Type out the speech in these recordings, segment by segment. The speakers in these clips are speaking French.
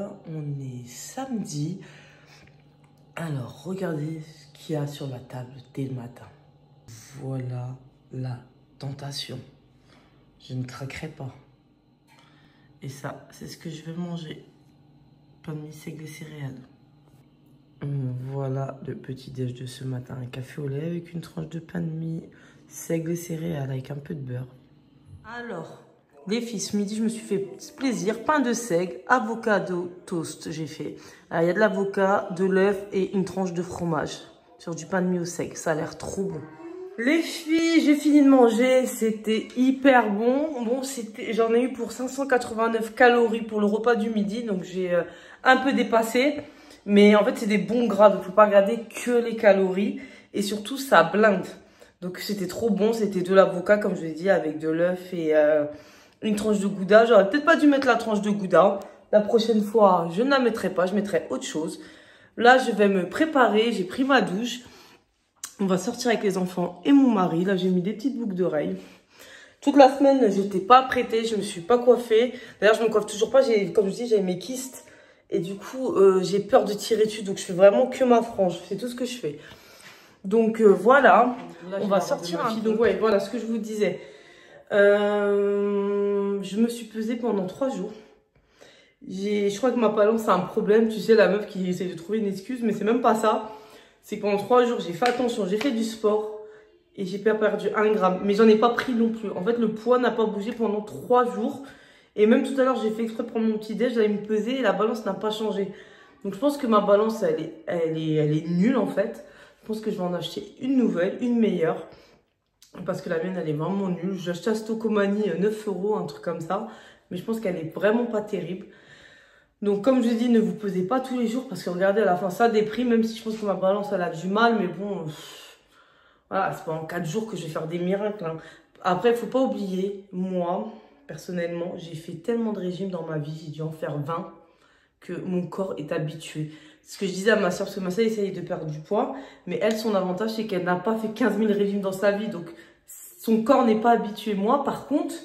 Voilà, on est samedi. Alors, regardez ce qu'il y a sur la table dès le matin. Voilà la tentation. Je ne craquerai pas. Et ça, c'est ce que je vais manger. Pain de mie, seigle et céréales. Voilà le petit déj de ce matin. Un café au lait avec une tranche de pain de mie, seigle et céréales avec un peu de beurre. Alors, les filles, ce midi, je me suis fait plaisir. Pain de seigle, avocado toast, j'ai fait. Il y a de l'avocat, de l'œuf et une tranche de fromage sur du pain de mie au seigle. Ça a l'air trop bon. Les filles, j'ai fini de manger. C'était hyper bon. Bon, j'en ai eu pour 589 calories pour le repas du midi. Donc, j'ai un peu dépassé. Mais en fait, c'est des bons gras. Donc, il ne faut pas regarder que les calories. Et surtout, ça blinde. Donc, c'était trop bon. C'était de l'avocat, comme je l'ai dit, avec de l'œuf et une tranche de gouda. J'aurais peut-être pas dû mettre la tranche de gouda. La prochaine fois, je ne la mettrai pas. Je mettrai autre chose. Là, je vais me préparer. J'ai pris ma douche. On va sortir avec les enfants et mon mari. Là, j'ai mis des petites boucles d'oreilles. Toute la semaine, j'étais pas apprêtée. Je me suis pas coiffée. D'ailleurs, je me coiffe toujours pas. Comme je dis, j'avais mes kystes. Et du coup, j'ai peur de tirer dessus. Donc, je fais vraiment que ma frange. C'est tout ce que je fais. Donc, voilà. Là, on va sortir un peu. Donc, ouais, voilà ce que je vous disais. Je me suis pesée pendant 3 jours. Je crois que ma balance a un problème. Tu sais, la meuf qui essaie de trouver une excuse. Mais c'est même pas ça. C'est que pendant 3 jours, j'ai fait attention. J'ai fait du sport. Et j'ai perdu 1 gramme. Mais j'en ai pas pris non plus. En fait, le poids n'a pas bougé pendant 3 jours. Et même tout à l'heure, j'ai fait exprès de prendre mon petit déj, j'allais me peser et la balance n'a pas changé. Donc je pense que ma balance, elle est nulle en fait. Je pense que je vais en acheter une nouvelle, une meilleure. Parce que la mienne, elle est vraiment nulle. J'ai acheté à Stocomanie 9 €, un truc comme ça. Mais je pense qu'elle est vraiment pas terrible. Donc comme je dis, ne vous pesez pas tous les jours. Parce que regardez, à la fin, ça déprime. Même si je pense que ma balance, elle a du mal. Mais bon, voilà, c'est pas en 4 jours que je vais faire des miracles. Hein. Après, il faut pas oublier, moi... Personnellement, j'ai fait tellement de régimes dans ma vie, j'ai dû en faire 20, que mon corps est habitué. Ce que je disais à ma soeur, parce que ma soeur essaye de perdre du poids, mais elle, son avantage, c'est qu'elle n'a pas fait 15 000 régimes dans sa vie, donc son corps n'est pas habitué. Moi, par contre,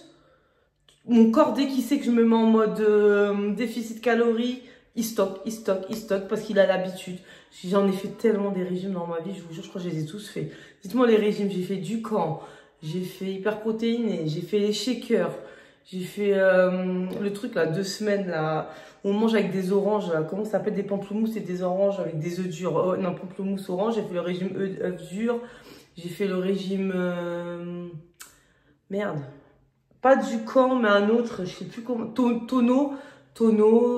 mon corps, dès qu'il sait que je me mets en mode déficit calorique, il stocke, parce qu'il a l'habitude. J'en ai fait tellement des régimes dans ma vie, je vous jure, je crois que je les ai tous faits. Dites-moi les régimes, j'ai fait du camp, j'ai fait hyperprotéiné, j'ai fait les shakers. J'ai fait le truc là, 2 semaines là, où on mange avec des oranges, là, comment ça s'appelle, des pamplemousses et des oranges avec des œufs durs. Oh, non, pamplemousse orange, j'ai fait le régime œufs durs. J'ai fait le régime... Merde. Pas du camp, mais un autre, je sais plus comment... Tonneau,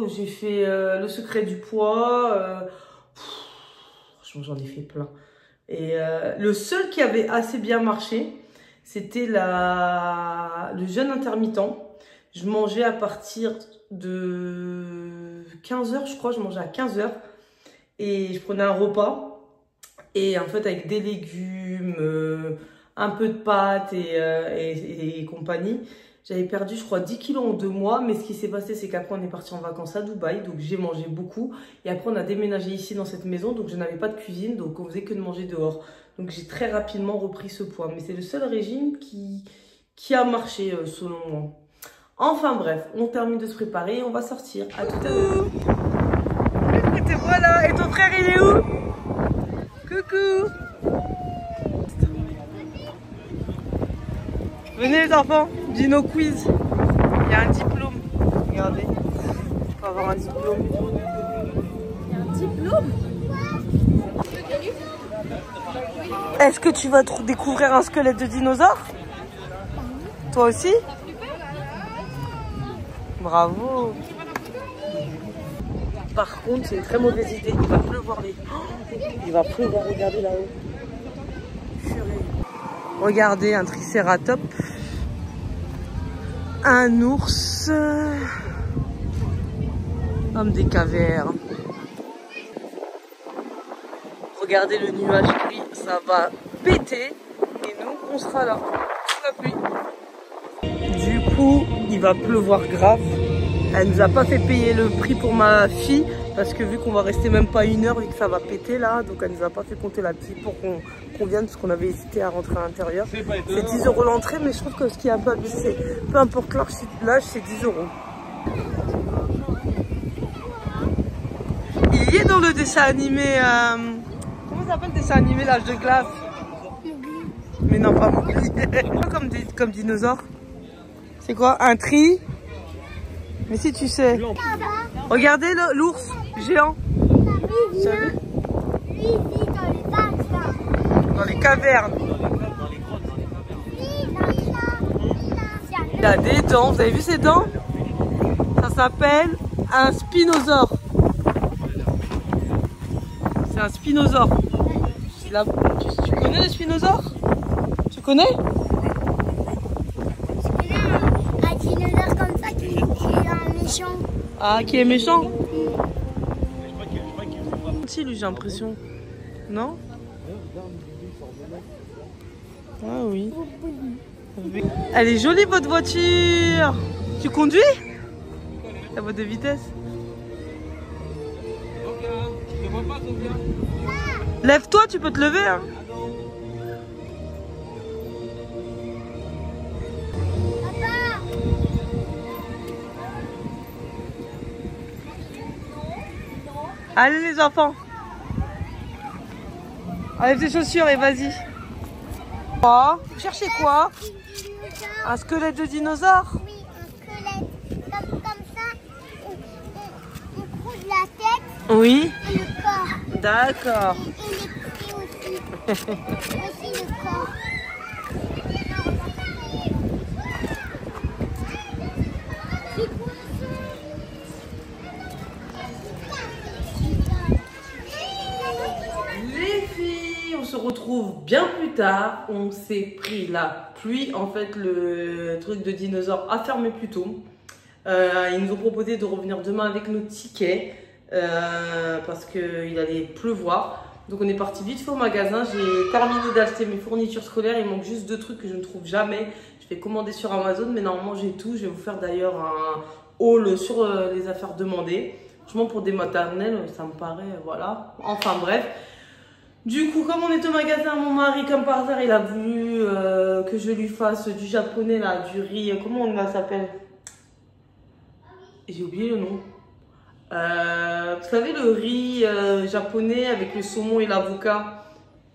j'ai fait le secret du poids. Franchement, j'en ai fait plein. Et le seul qui avait assez bien marché... C'était le jeûne intermittent. Je mangeais à partir de 15 h, je crois. Je mangeais à 15 h. Et je prenais un repas. Et en fait, avec des légumes, un peu de pâtes et compagnie. J'avais perdu, je crois, 10 kilos en 2 mois. Mais ce qui s'est passé, c'est qu'après, on est parti en vacances à Dubaï. Donc, j'ai mangé beaucoup. Et après, on a déménagé ici dans cette maison. Donc, je n'avais pas de cuisine. Donc, on faisait que de manger dehors. Donc, j'ai très rapidement repris ce poids. Mais c'est le seul régime qui a marché, selon moi. Enfin, bref, on termine de se préparer et on va sortir. À tout à l'heure. Et te voilà. Et ton frère, il est où? Coucou. Venez, les enfants. Dino quiz. Il y a un diplôme. Regardez. On va avoir un diplôme. Il y a un diplôme? Est-ce que tu vas découvrir un squelette de dinosaure? Toi aussi? Bravo. Par contre, c'est une très mauvaise idée. Il va pleuvoir, il va pleuvoir, regardez là-haut. Regardez, un tricératops. Un ours. Homme des cavernes. Regardez le nuage gris, ça va péter. Et nous, on sera là, sous la pluie. Du coup, il va pleuvoir grave. Elle nous a pas fait payer le prix pour ma fille. Parce que vu qu'on va rester même pas 1 heure et que ça va péter là. Donc elle nous a pas fait compter la petite pour qu'on vienne. Parce qu'on avait hésité à rentrer à l'intérieur. C'est 10 € l'entrée. Mais je trouve que ce qui est un peu abusé, c'est peu importe l'âge, c'est 10 €. dans le dessin animé. Comment ça s'appelle le dessin animé l'âge de glace? Mais non, pas Mowgli. comme dinosaure. C'est quoi? Un tri? Mais si tu sais. Regardez l'ours géant. Lui vit dans les vagues, là. Dans les cavernes. Il a des dents. Vous avez vu ses dents? Ça s'appelle un spinosaure. C'est un spinosaure. Tu connais les spinosaures? Tu connais? Un dinosaure comme ça qui est un méchant. Ah, qui est méchant? Si, lui, j'ai l'impression. Non? Ah oui. Elle est jolie, votre voiture. Tu conduis? La boîte de vitesse. Lève-toi, tu peux te lever. Hein. Allez les enfants. Enlève tes chaussures et vas-y. Quoi? Vous cherchez quoi? Un squelette de dinosaure? Oui, un squelette. Comme ça, on coupe la tête Oui. et le corps. D'accord. Et les pieds aussi. Aussi le corps. Les filles, on se retrouve bien plus tard. On s'est pris la pluie. En fait, le truc de dinosaure a fermé plus tôt. Ils nous ont proposé de revenir demain avec nos tickets parce qu'il allait pleuvoir. Donc on est parti vite fait au magasin. J'ai terminé d'acheter mes fournitures scolaires. Il manque juste 2 trucs que je ne trouve jamais. Je vais commander sur Amazon, mais normalement j'ai tout. Je vais vous faire d'ailleurs un haul sur les affaires demandées. Franchement, pour des maternelles, ça me paraît, voilà. Enfin bref. Du coup, comme on est au magasin, mon mari, comme par hasard, il a voulu que je lui fasse du japonais, là, du riz. Comment on s'appelle? J'ai oublié le nom. Vous savez, le riz japonais avec le saumon et l'avocat.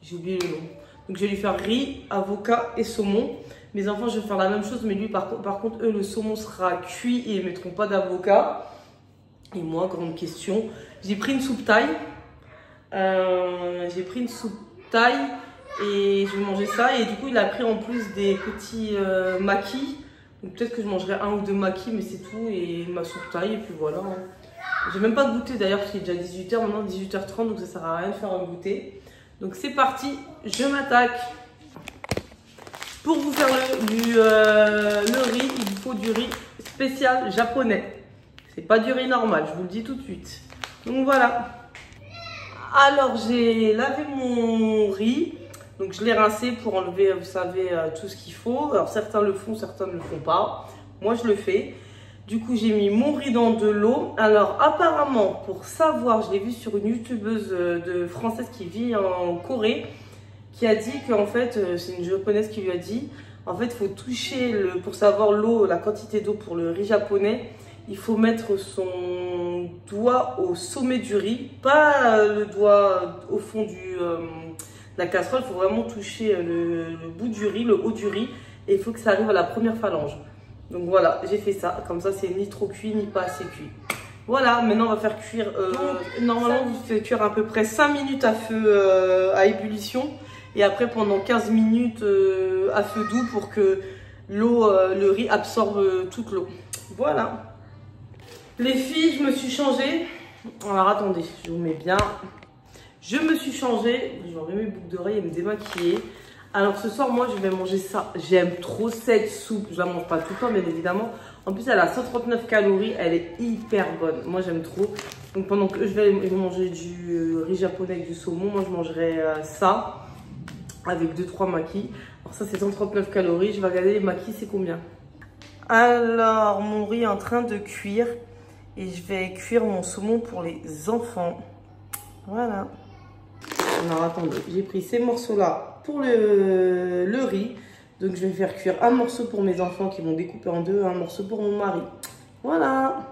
J'ai oublié le nom. Donc, je vais lui faire riz, avocat et saumon. Mes enfants, je vais faire la même chose, mais lui, par contre, eux, le saumon sera cuit et ils ne mettront pas d'avocat. Et moi, grande question, j'ai pris une soupe thaï. J'ai pris une soupe thaï et je vais manger ça. Et du coup, il a pris en plus des petits maquis. Donc peut-être que je mangerai 1 ou 2 maquis, mais c'est tout. Et ma soupe thaï, et puis voilà. Hein. J'ai même pas goûté d'ailleurs, parce qu'il est déjà 18 h, maintenant 18 h 30, donc ça sert à rien de faire un goûter. Donc c'est parti, je m'attaque. Pour vous faire le riz, il faut du riz spécial japonais. C'est pas du riz normal, je vous le dis tout de suite. Donc voilà. Alors j'ai lavé mon riz. Donc je l'ai rincé pour enlever, vous savez, tout ce qu'il faut. Alors certains le font, certains ne le font pas. Moi je le fais. Du coup j'ai mis mon riz dans de l'eau. Alors apparemment, pour savoir, je l'ai vu sur une youtubeuse française qui vit en Corée, qui a dit qu'en fait, c'est une japonaise qui lui a dit, en fait il faut toucher, pour savoir l'eau, la quantité d'eau pour le riz japonais, il faut mettre son doigt au sommet du riz, pas le doigt au fond de la casserole. Il faut vraiment toucher le bout du riz, le haut du riz, et il faut que ça arrive à la première phalange. Donc voilà, j'ai fait ça, comme ça c'est ni trop cuit ni pas assez cuit. Voilà, maintenant on va faire cuire, normalement vous faites cuire à peu près 5 minutes à feu à ébullition, et après pendant 15 minutes à feu doux pour que le riz absorbe toute l'eau. Voilà. Les filles, je me suis changée. Alors attendez, je vous mets bien. Je me suis changée. Je vais enlever mes boucles d'oreilles et me démaquiller. Alors ce soir, moi, je vais manger ça. J'aime trop cette soupe. Je la mange pas tout le temps, bien évidemment. En plus, elle a 139 calories. Elle est hyper bonne. Moi, j'aime trop. Donc pendant que je vais manger du riz japonais avec du saumon, moi, je mangerai ça avec 2-3 maquis. Alors ça, c'est 139 calories. Je vais regarder les maquis, c'est combien. Alors, mon riz est en train de cuire. Et je vais cuire mon saumon pour les enfants. Voilà. Alors attendez, j'ai pris ces morceaux-là pour le riz. Donc je vais faire cuire un morceau pour mes enfants qui vont découper en deux, un morceau pour mon mari. Voilà.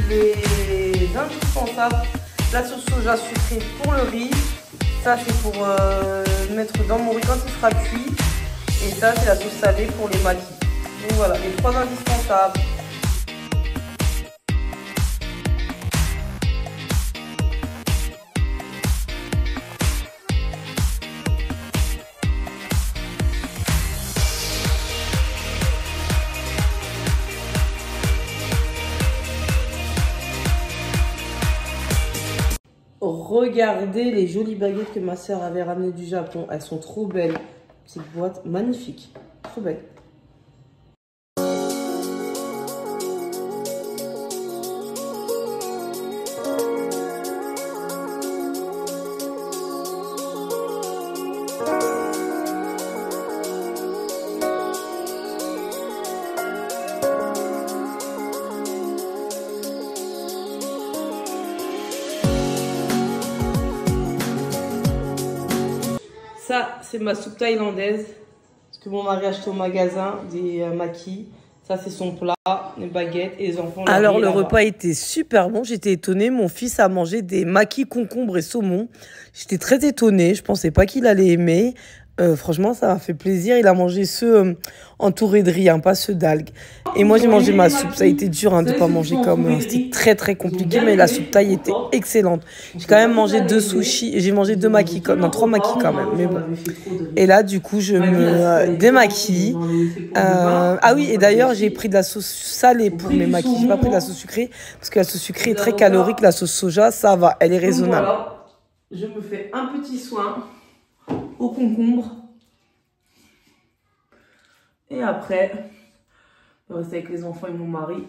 les indispensables. La sauce soja sucrée pour le riz. Ça, c'est pour mettre dans mon riz quand il sera cuit. Et ça, c'est la sauce salée pour les maquis. Donc voilà, les 3 indispensables. Regardez les jolies baguettes que ma soeur avait ramenées du Japon. Elles sont trop belles. Cette boîte magnifique. Trop belle. Ça, c'est ma soupe thaïlandaise. Parce que mon mari a acheté au magasin des maquis. Ça, c'est son plat, les baguettes et les enfants. Alors, le repas était super bon. J'étais étonnée. Mon fils a mangé des maquis concombre et saumon. J'étais très étonnée. Je pensais pas qu'il allait aimer. Franchement, ça m'a fait plaisir. Il a mangé ceux entourés de riz, hein, pas ceux d'algues. Et moi, j'ai mangé ma soupe. Ça a été dur de pas manger comme... C'était très, très compliqué, mais la soupe thaï était excellente. J'ai quand même mangé 2 sushis. J'ai mangé 2 maquis, non, 3 maquis quand même, mais bon. Et là, du coup, je me démaquille. Ah oui, et d'ailleurs, j'ai pris de la sauce salée pour mes maquis. J'ai pas pris de la sauce sucrée, parce que la sauce sucrée est très calorique. La sauce soja, ça va, elle est raisonnable. Voilà, je me fais un petit soin au concombre. Et après, je vais rester avec les enfants et mon mari.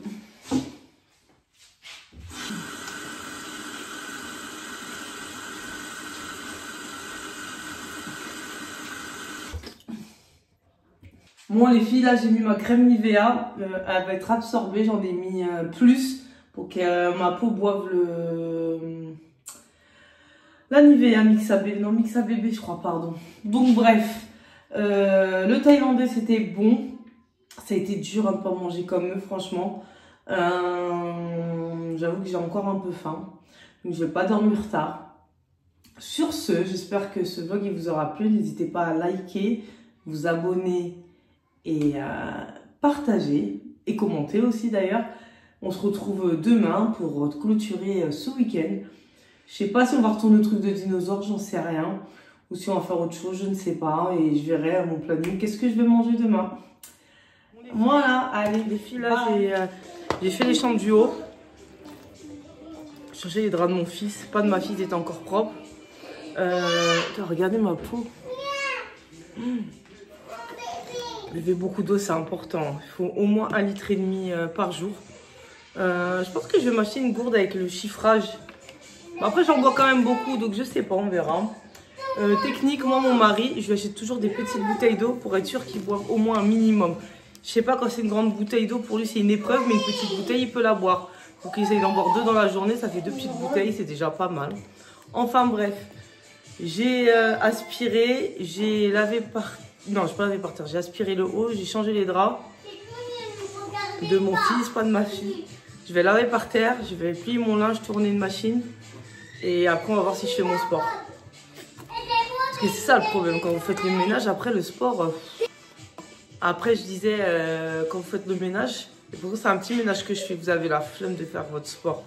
Bon les filles, là j'ai mis ma crème Nivea. Elle va être absorbée, j'en ai mis plus pour que ma peau boive la Nivea Mixa Bébé, non Mixa Bébé je crois, pardon. Donc bref, le thaïlandais c'était bon. Ça a été dur de ne pas manger comme eux franchement. J'avoue que j'ai encore un peu faim. Donc je vais pas dormir tard. Sur ce, j'espère que ce vlog il vous aura plu. N'hésitez pas à liker, vous abonner et partager. Et commenter aussi d'ailleurs. On se retrouve demain pour clôturer ce week-end. Je sais pas si on va retourner au truc de dinosaures, j'en sais rien. Ou si on va faire autre chose, je ne sais pas. Et je verrai à mon planning qu'est-ce que je vais manger demain. Voilà, allez les filles, là j'ai fait les chambres du haut. J'ai changé les draps de mon fils, pas de ma fille, ils étaient encore propres. Regardez ma peau. Beber beaucoup d'eau, c'est important. Il faut au moins 1,5 litre par jour. Je pense que je vais m'acheter une gourde avec le chiffrage. Après, j'en bois quand même beaucoup, donc je sais pas, on verra. Technique, moi, mon mari, je lui achète toujours des petites bouteilles d'eau pour être sûr qu'il boive au moins un minimum. Je sais pas, quand c'est une grande bouteille d'eau, pour lui, c'est une épreuve, mais une petite bouteille, il peut la boire. Donc, il essaye d'en boire 2 dans la journée, ça fait 2 petites bouteilles, c'est déjà pas mal. Enfin, bref, j'ai aspiré, j'ai lavé par... Non, je n'ai pas lavé par terre, j'ai aspiré le haut, j'ai changé les draps de mon fils, pas de ma fille. Je vais laver par terre, je vais plier mon linge, tourner une machine. Et après, on va voir si je fais mon sport. Parce que c'est ça le problème, quand vous faites le ménage, après le sport... Après, je disais, quand vous faites le ménage, et pour c'est un petit ménage que je fais, vous avez la flemme de faire votre sport.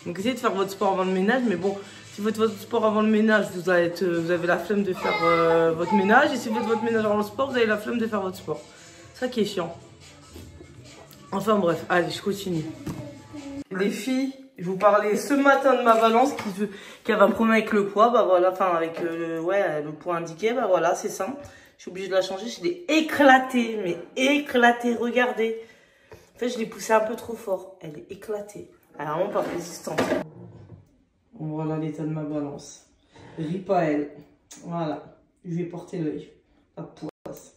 Donc, essayez de faire votre sport avant le ménage. Mais bon, si vous faites votre sport avant le ménage, vous avez la flemme de faire votre ménage. Et si vous faites votre ménage avant le sport, vous avez la flemme de faire votre sport. C'est ça qui est chiant. Enfin bref, allez, je continue. Les filles, je vous parlais ce matin de ma balance qui avait un problème avec le poids. Bah voilà, enfin avec le poids indiqué, bah voilà, c'est ça. Je suis obligée de la changer, je l'ai éclatée, mais éclatée, regardez. En fait, je l'ai poussée un peu trop fort. Elle est éclatée. Elle est vraiment pas résistante. Voilà l'état de ma balance. Rip à elle. Voilà. Je vais porter l'œil. La poisse.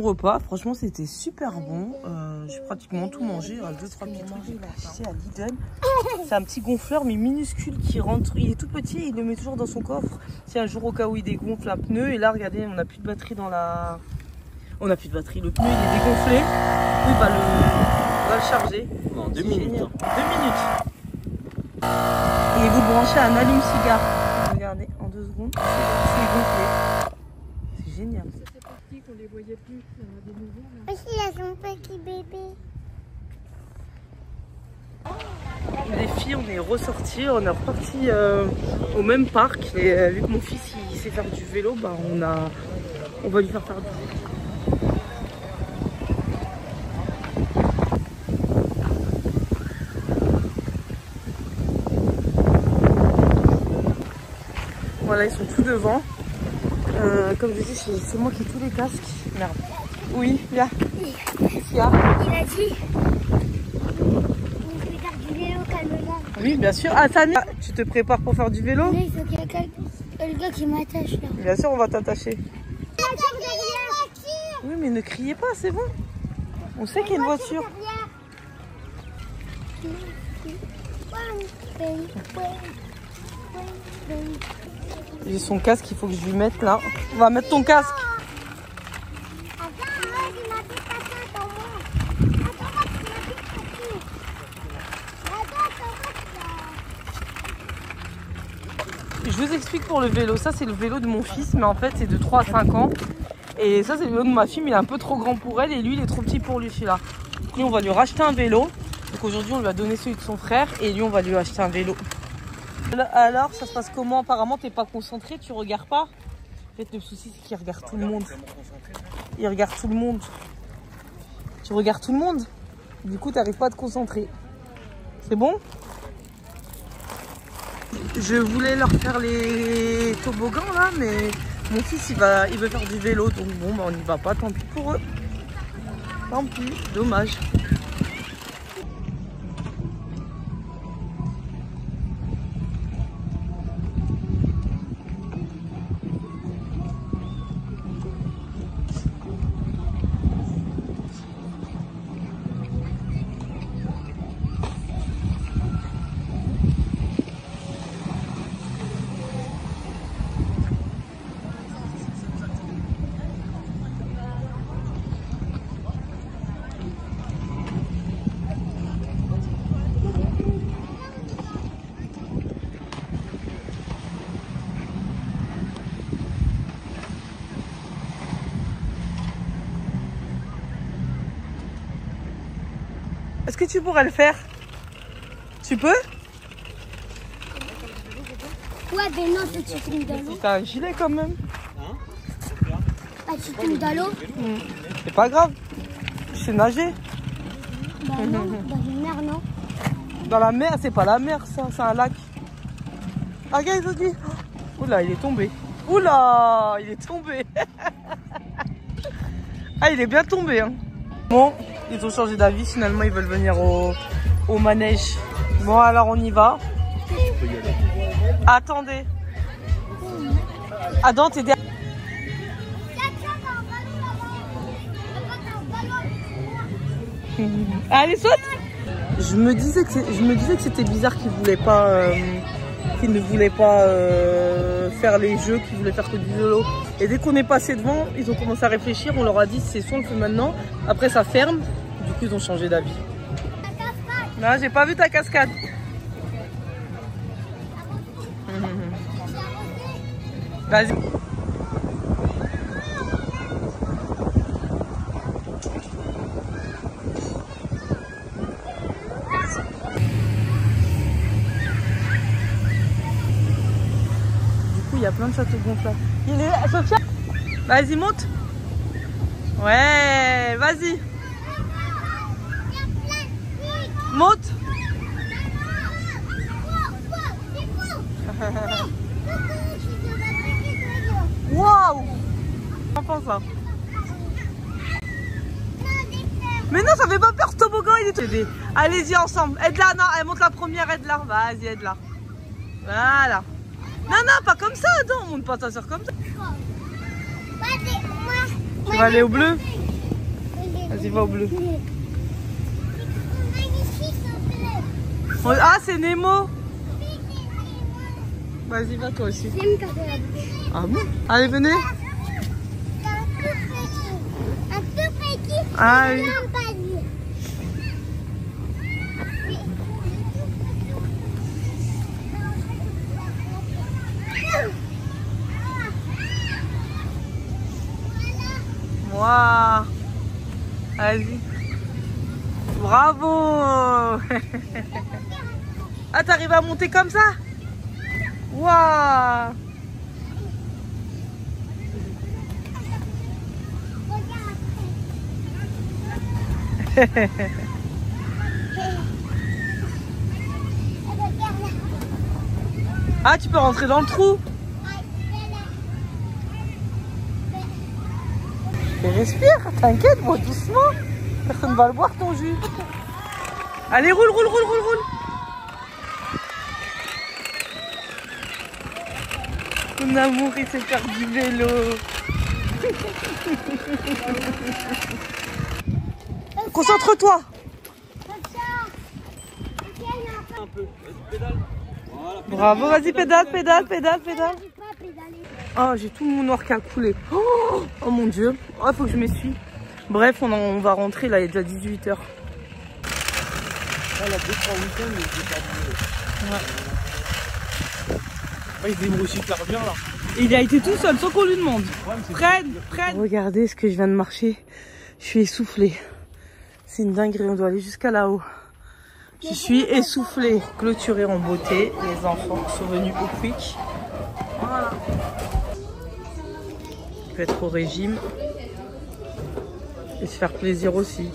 repas. Franchement, c'était super bon. J'ai pratiquement tout mangé. Il reste 2-3 petits trucs. J'ai acheté à Lidl. C'est un petit gonfleur, mais minuscule, qui rentre. Il est tout petit, il le met toujours dans son coffre. Si un jour, au cas où il dégonfle un pneu. Et là, regardez, on n'a plus de batterie dans la... On n'a plus de batterie. Le pneu, il est dégonflé. Oui, bah, on va le charger. En 2 minutes. 2 minutes. Et vous branchez un allume-cigare. Regardez, en 2 secondes, c'est gonflé. C'est génial. C'est parti qu'on les voyait plus, il y en a des nouveaux là. Aussi, il y a son petit bébé. Les filles, on est ressorties, on est reparti au même parc. Et vu que mon fils il sait faire du vélo, bah, on va lui faire du vélo. Voilà, ils sont tous devant. Comme je dis, c'est moi qui ai tous les casques. Merde. Oui, viens. Il a dit, on peut faire du vélo calmement. Oui, bien sûr. Ah, Tania, tu te prépares pour faire du vélo? Mais il faut qu'il y ait le gars qui m'attache là. Bien sûr, on va t'attacher. Oui, mais ne criez pas, c'est bon. On sait qu'il y a une voiture. J'ai son casque, il faut que je lui mette là. On va mettre ton casque. Je vous explique pour le vélo. Ça, c'est le vélo de mon fils, mais en fait, c'est de 3 à 5 ans. Et ça, c'est le vélo de ma fille, mais il est un peu trop grand pour elle. Et lui, il est trop petit pour lui, celui-là. Lui, on va lui racheter un vélo. Donc aujourd'hui, on lui a donné celui de son frère. Et lui, on va lui acheter un vélo. Alors, ça se passe comment? Apparemment, t'es pas concentré, tu regardes pas. En fait, le souci, c'est qu'il regarde tout le monde. Il regarde tout le monde. Tu regardes tout le monde. Du coup, t'arrives pas à te concentrer. C'est bon? Je voulais leur faire les toboggans là, mais mon fils il veut faire du vélo, donc bon, bah, on n'y va pas, tant pis pour eux. Tant pis, dommage. Est-ce que tu pourrais le faire? Tu peux? Ouais, ben non, c'est tu tombes dans l'eau. T'as un gilet quand même. Ah, tu tombes dans l'eau? C'est pas grave. Tu sais nager. Bah non, dans une mer, non. Dans la mer, c'est pas la mer ça, c'est un lac. Ah regarde, ils ont dit. Oula, il est tombé. Oula, il est tombé. Ah, il est bien tombé, hein. Bon, ils ont changé d'avis, finalement ils veulent venir au manège. Bon, alors on y va. Attendez. Adam, t'es derrière. Allez, saute. Je me disais que c'était bizarre qu'ils voulaient pas, qu'ils ne voulaient pas faire les jeux, qu'ils voulaient faire que du vélo. Et dès qu'on est passé devant, ils ont commencé à réfléchir. On leur a dit c'est soit on le fait maintenant, après ça ferme. Du coup, ils ont changé d'avis. Non, j'ai pas vu ta cascade. Vas-y. Il y a plein de châteaux gonflables. Il est là, Sophia. Vas-y, monte. Ouais, vas-y. Monte. Waouh. Comment ça? Mais non, ça fait pas peur ce toboggan, il est... Allez-y ensemble. Aide-la, non, elle monte la première, aide-la. Vas-y, aide-la. Voilà. Non, non, pas comme ça, attends, on monte pas ta soeur comme ça. Tu vas aller au bleu? Vas-y, va au bleu. Magnifique au bleu. Ah, c'est Nemo. Vas-y, va toi aussi. J'aime quand elle a bleu. Ah bon? Allez, venez. Un tout petit. Ah oui. Non, pas lui. Waouh. Vas-y. Bravo. Ah, t'arrives à monter comme ça? Waouh. Ah, tu peux rentrer dans le trou. Mais respire, t'inquiète, moi doucement. Personne va le boire ton jus. Allez, roule, roule, roule, roule, roule. Mon amour, il sait faire du vélo. Concentre-toi. Bravo, vas-y, pédale, pédale, pédale, pédale. Oh, j'ai tout mon noir qui a coulé. Oh, oh mon Dieu. Oh, faut que je m'essuie. Bref, on va rentrer là, il est déjà 18 h. Ah, la 2-3 week-ends, mais j'ai pas vu. Ouais. Il se débrouille super bien là. Et il a été tout seul sans qu'on lui demande. Ouais, Prenne. Regardez ce que je viens de marcher. Je suis essoufflée. C'est une dinguerie, on doit aller jusqu'à là-haut. Je suis essoufflée. Clôturée en beauté. Les enfants sont venus au quick. Voilà. On peut être au régime. Et se faire plaisir aussi.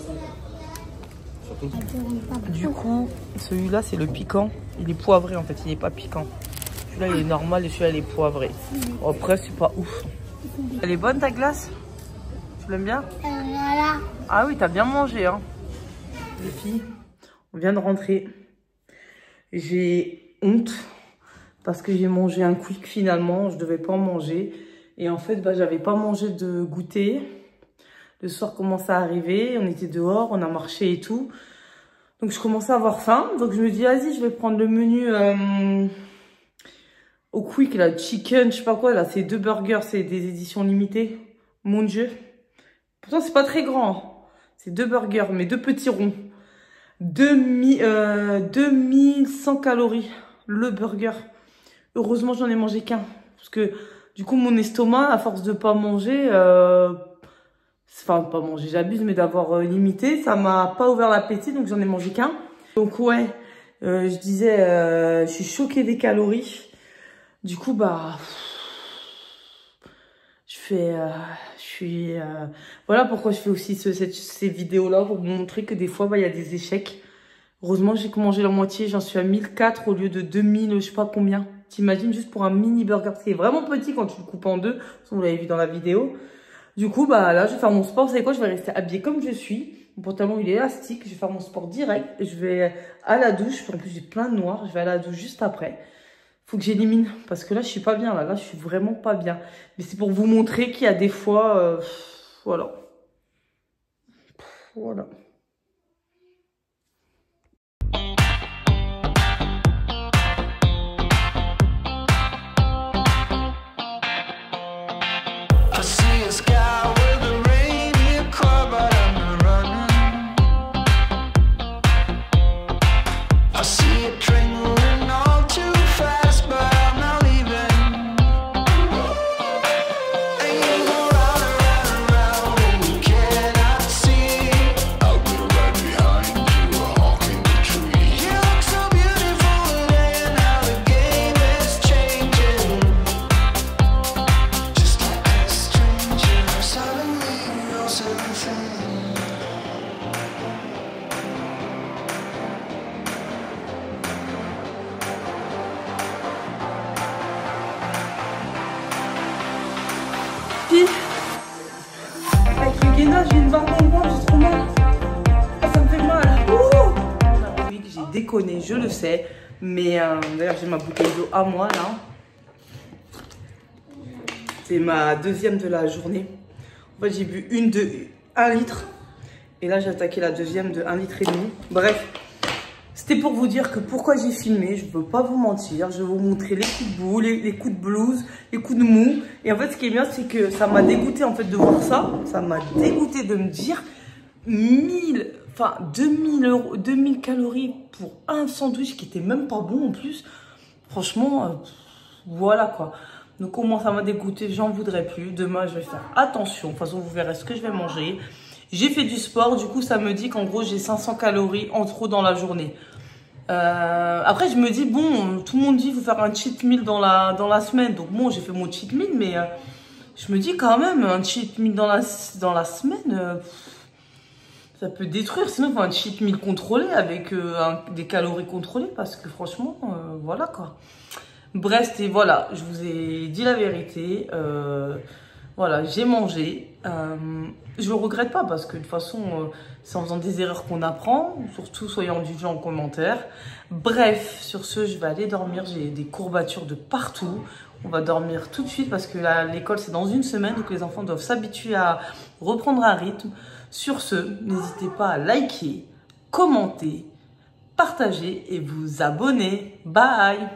Du coup, celui-là c'est le piquant. Il est poivré en fait, il n'est pas piquant. Celui-là il est normal et celui-là il est poivré. Après c'est pas ouf. Elle est bonne ta glace? Tu l'aimes bien? Voilà. Ah oui, t'as bien mangé hein. Les filles, on vient de rentrer. J'ai honte parce que j'ai mangé un quick finalement. Je devais pas en manger. Et en fait, bah, j'avais pas mangé de goûter. Le soir commençait à arriver. On était dehors, on a marché et tout. Donc je commençais à avoir faim. Donc je me dis, vas-y, je vais prendre le menu au quick, là, chicken, je sais pas quoi. Là, c'est 2 burgers, c'est des éditions limitées. Mon Dieu. Pourtant, c'est pas très grand. Hein. C'est 2 burgers, mais 2 petits ronds. 2100 calories, le burger. Heureusement, j'en ai mangé qu'un. Parce que, du coup, mon estomac, à force de pas manger, enfin, pas manger, j'abuse, mais d'avoir limité, ça m'a pas ouvert l'appétit, donc j'en ai mangé qu'un. Donc, ouais, je disais, je suis choquée des calories. Du coup, bah, voilà pourquoi je fais aussi ces vidéos-là, pour vous montrer que des fois, bah, y a des échecs. Heureusement, j'ai mangé la moitié, j'en suis à 1004 au lieu de 2000, je sais pas combien. T'imagines juste pour un mini burger, parce qu'il est vraiment petit quand tu le coupes en deux, vous l'avez vu dans la vidéo. Du coup, bah là, je vais faire mon sport, vous savez quoi, je vais rester habillée comme je suis. Mon pantalon, il est élastique, je vais faire mon sport direct. Je vais à la douche, en plus j'ai plein de noir, je vais à la douche juste après. Faut que j'élimine, parce que là, je suis pas bien, là, je suis vraiment pas bien. Mais c'est pour vous montrer qu'il y a des fois, voilà. Voilà. Avec le gainage, j'ai une barre dans le ventre, j'ai trop mal. Ah, ça me fait mal. Oui, j'ai déconné, je le sais. Mais d'ailleurs, j'ai ma bouteille d'eau à moi là. C'est ma deuxième de la journée. En fait, j'ai bu 1 litre. Et là, j'ai attaqué la deuxième de 1,5 litre. Bref, c'était pour vous dire que pourquoi j'ai filmé. Je ne veux pas vous mentir. Je vais vous montrer les coups de boue, les coups de blues, les coups de mou. Et en fait, ce qui est bien, c'est que ça m'a dégoûté en fait de voir ça. Ça m'a dégoûté de me dire 2000 calories pour un sandwich qui était même pas bon en plus. Franchement, voilà quoi. Donc au moins ça m'a dégoûté, j'en voudrais plus. Demain je vais faire attention. De toute façon vous verrez ce que je vais manger. J'ai fait du sport, du coup ça me dit qu'en gros j'ai 500 calories en trop dans la journée. Après je me dis bon, tout le monde dit qu'il faut faire un cheat meal dans la semaine. Donc bon j'ai fait mon cheat meal mais je me dis quand même un cheat meal dans la semaine... ça peut détruire, sinon il faut un cheat meal contrôlé avec des calories contrôlées parce que franchement, voilà quoi. Bref, et voilà, je vous ai dit la vérité. Voilà, j'ai mangé. Je ne regrette pas parce que de toute façon, c'est en faisant des erreurs qu'on apprend. Surtout, soyez indulgents en commentaire. Bref, sur ce, je vais aller dormir. J'ai des courbatures de partout. On va dormir tout de suite parce que l'école, c'est dans une semaine. Donc, les enfants doivent s'habituer à reprendre un rythme. Sur ce, n'hésitez pas à liker, commenter, partager et vous abonner. Bye!